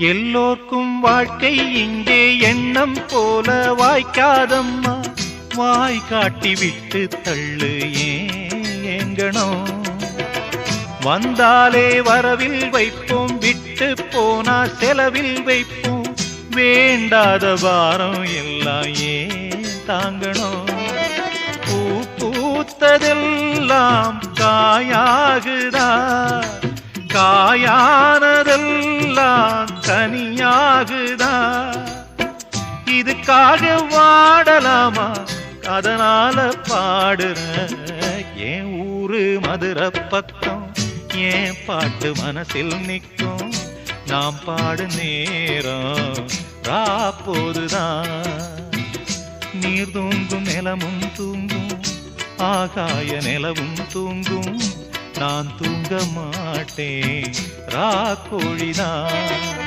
எல்லோர்க்கும் வாழ்க்கை இங்கே எண்ணம் போல வாய்க்காதம்மா. வாய் காட்டி விட்டு தள்ளு ஏங்கணும். வந்தாலே வரவில் வைப்போம், விட்டு போனா செலவில் வைப்போம். வேண்டாத பாரம் எல்லாம் ஏன் தாங்கணும். பூ பூத்ததெல்லாம் காயாகுதா, காயானதெல்லாம் கனியாகுதா. இதுக்காக வாடலாமா, அதனால பாடுற. என் ஊரு மதுரை பக்கம், என் பாட்டு மனசில் நிற்கும். நாம் பாடு நேரம் ராப்போதுதான். நீர் தூங்கும் நிலமும் தூங்கும், ஆகாய நிலவும் தூங்கும். நான் தூங்க மாட்டேன் ராக்கோழிதான்.